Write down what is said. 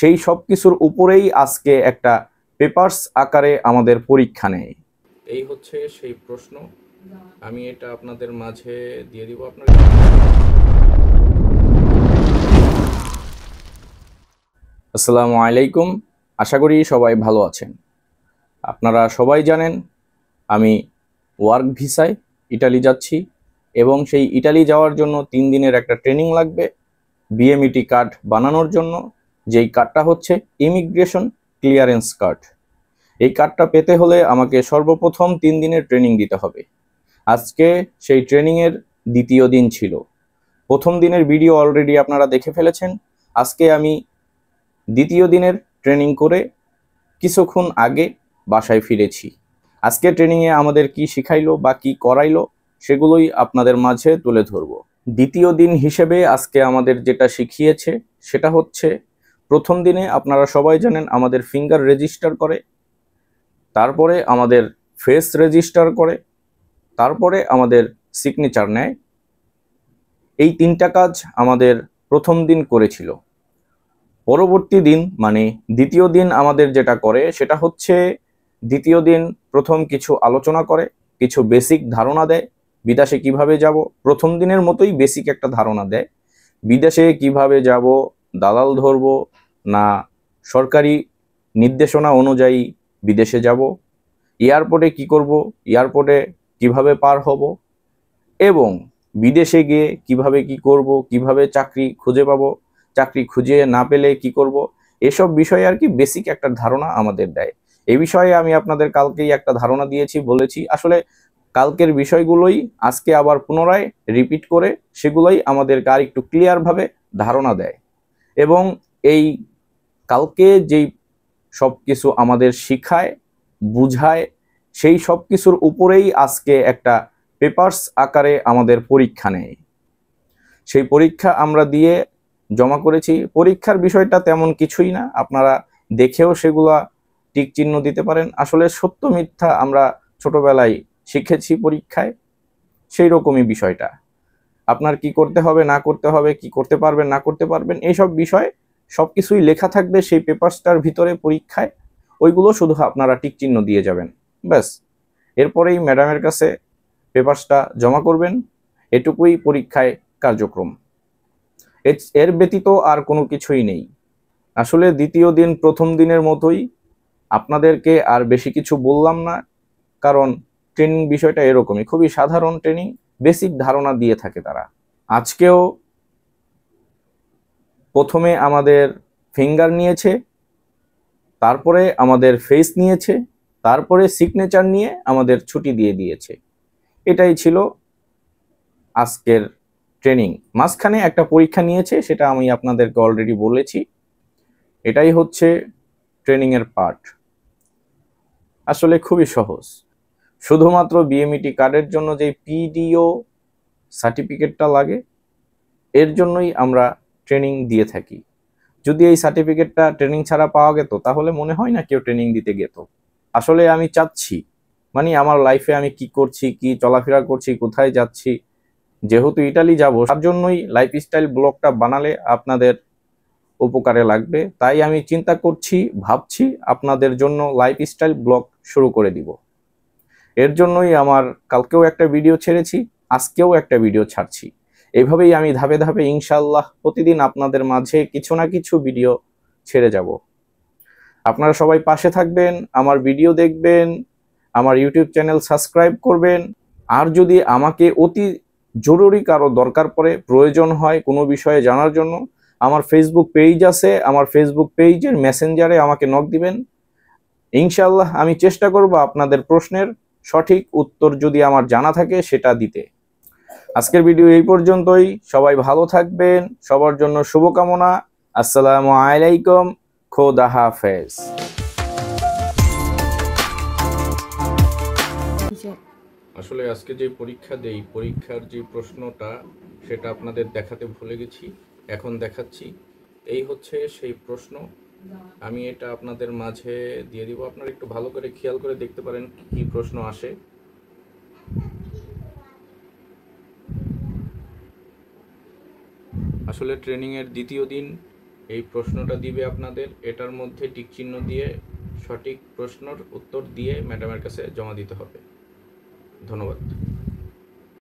সেই সব কিছুর উপরেই আজকে একটা পেপারস আকারে আমাদের পরীক্ষা নেয়। এই হচ্ছে সেই প্রশ্ন, আমি এটা আপনাদের মাঝে দিয়ে দিব। আপনার আসসালামু আলাইকুম, আশা করি সবাই ভালো আছেন। আপনারা সবাই জানেন আমি ওয়ার্ক ভিসায় ইটালি যাচ্ছি এবং সেই ইটালি যাওয়ার জন্য 3 দিনের একটা ট্রেনিং লাগবে বিএমইটি কার্ড বানানোর জন্য, যেই কার্ডটা হচ্ছে ইমিগ্রেশন ক্লিয়ারেন্স কার্ড। এই কার্ডটা পেতে হলে আমাকে সর্বপ্রথম 3 দিনের ট্রেনিং দিতে হবে। আজকে সেই ট্রেনিংয়ের দ্বিতীয় দিন ছিল। প্রথম দিনের ভিডিও অলরেডি আপনারা দেখে ফেলেছেন। আজকে আমি দ্বিতীয় দিনের ট্রেনিং করে কিছুক্ষণ আগে বাসায় ফিরেছি। আজকে ট্রেনিংয়ে আমাদের কি শিখাইলো বা কি করাইলো সেগুলোই আপনাদের মাঝে তুলে ধরব। দ্বিতীয় দিন হিসেবে আজকে আমাদের যেটা শিখিয়েছে সেটা হচ্ছে, প্রথম দিনে আপনারা সবাই জানেন আমাদের ফিঙ্গার রেজিস্টার করে, তারপরে আমাদের ফেস রেজিস্টার করে, তারপরে আমাদের সিগনেচার নেয়। এই 3টা কাজ আমাদের প্রথম দিন করেছিল। পরবর্তী দিন মানে দ্বিতীয় দিন আমাদের যেটা করে সেটা হচ্ছে, দ্বিতীয় দিন প্রথম কিছু আলোচনা করে, কিছু বেসিক ধারণা দেয় বিদেশে কিভাবে যাব। প্রথম দিনের মতোই বেসিক একটা ধারণা দেয় বিদেশে কিভাবে যাব, দালাল ধরব না সরকারি নির্দেশনা অনুযায়ী বিদেশে যাব, এয়ারপোর্টে কি করব, এয়ারপোর্টে কিভাবে পার হব এবং বিদেশে গিয়ে কিভাবে কি করব, কিভাবে চাকরি খুঁজে পাবো, চাকরি খুঁজে না পেলে কি করব, এসব বিষয়ে আর কি বেসিক একটা ধারণা আমাদের দেয়। এই বিষয়ে আমি আপনাদের কালকেই একটা ধারণা দিয়েছি, বলেছি। আসলে কালকের বিষয়গুলোই আজকে আবার পুনরায় রিপিট করে সেগুলোই আমাদেরকে আর একটু ক্লিয়ারভাবে ধারণা দেয়। এবং এই কালকে যেই সব কিছু আমাদের শিখায়, বুঝায়, সেই সব কিছুর উপরেই আজকে একটা পেপারস আকারে আমাদের পরীক্ষা নেয়। সেই পরীক্ষা আমরা দিয়ে জমা করেছি। পরীক্ষার বিষয়টা তেমন কিছুই না, আপনারা দেখেও সেগুলা টিক চিহ্ন দিতে পারেন। আসলে সত্য মিথ্যা আমরা ছোটবেলায় শিখেছি পরীক্ষায়, সেই রকমই বিষয়টা। আপনার কি করতে হবে না করতে হবে, কি করতে পারবেন না করতে পারবেন, এইসব বিষয় সবকিছুই লেখা থাকবে সেই পেপারসটার ভিতরে পরীক্ষায়। ওইগুলো শুধু আপনারা টিক চিহ্ন দিয়ে যাবেন, ব্যাস। এরপরেই ম্যাডামের কাছে পেপারসটা জমা করবেন, এটুকুই পরীক্ষায় কার্যক্রম। এর ব্যতীত আর কোনো কিছুই নেই। আসলে দ্বিতীয় দিন প্রথম দিনের মতোই, আপনাদেরকে আর বেশি কিছু বললাম না, কারণ ট্রেনিং বিষয়টা এরকমই, খুবই সাধারণ ট্রেনিং, বেসিক ধারণা দিয়ে থাকে তারা। আজকেও প্রথমে আমাদের ফিঙ্গার নিয়েছে, তারপরে আমাদের ফেস নিয়েছে, তারপরে সিগনেচার নিয়ে আমাদের ছুটি দিয়ে দিয়েছে। এটাই ছিল আজকের ট্রেনিং। মাঝখানে একটা পরীক্ষা নিয়েছে, সেটা আমি আপনাদেরকে অলরেডি বলেছি। এটাই হচ্ছে ট্রেনিংয়ের পার্ট। আসলে খুবই সহজ। শুধুমাত্র বিএমইটি কার্ডের জন্য যে পিডিও সার্টিফিকেটটা লাগে, এর জন্যই আমরা ট্রেনিং দিয়ে থাকি। যদি এই সার্টিফিকেটটা ট্রেনিং ছাড়া পাওয়া যেত তাহলে মনে হয় না কেউ ট্রেনিং দিতে যেত। আসলে আমি চাচ্ছি, মানে আমার লাইফে আমি কি করছি, কি চলাফেরা করছি, কোথায় যাচ্ছি, যেহেতু ইটালি যাব তার জন্যই লাইফস্টাইল ব্লগটা বানালে আপনাদের উপকারে লাগবে। তাই আমি চিন্তা করছি, ভাবছি আপনাদের জন্য লাইফস্টাইল ব্লগ শুরু করে দিব। এর জন্যই আমার কালকেও একটা ভিডিও ছেড়েছি, আজকেও একটা ভিডিও ছাড়ছি। এইভাবেই আমি ধাপে ধাপে ইনশাআল্লাহ প্রতিদিন আপনাদের মাঝে কিছু না কিছু ভিডিও ছেড়ে যাব। আপনারা সবাই পাশে থাকবেন, আমার ভিডিও দেখবেন, আমার ইউটিউব চ্যানেল সাবস্ক্রাইব করবেন। আর যদি আমাকে অতি জরুরি কারো দরকার পড়ে, প্রয়োজন হয় কোনো বিষয়ে জানার জন্য, আমার ফেসবুক পেজ আছে, আমার ফেসবুক পেজের মেসেঞ্জারে আমাকে নক দিবেন। ইনশাআল্লাহ আমি চেষ্টা করব আপনাদের প্রশ্নের সঠিক উত্তর যদি আমার জানা থাকে সেটা দিতে। আজকের ভিডিও এই পর্যন্তই। সবাই ভালো থাকবেন, সবার জন্য শুভকামনা। আসসালামু আলাইকুম, খোদা হাফেজ। আসলে আজকে যে পরীক্ষা দেই, পরীক্ষার যে প্রশ্নটা সেটা আপনাদের দেখাতে ভুলে গেছি, এখন দেখাচ্ছি। এই হচ্ছে সেই প্রশ্ন, আমি এটা আপনাদের মাঝে দিয়ে দিব। আপনারা একটু ভালো করে খেয়াল করে দেখতে পারেন কি প্রশ্ন আসে। আসলে ট্রেনিংয়ের দ্বিতীয় দিন, এই প্রশ্নটা দিবে আপনাদের, এটার মধ্যে টিক চিহ্ন দিয়ে সঠিক প্রশ্নের উত্তর দিয়ে ম্যাডামের কাছে জমা দিতে হবে। ধন্যবাদ।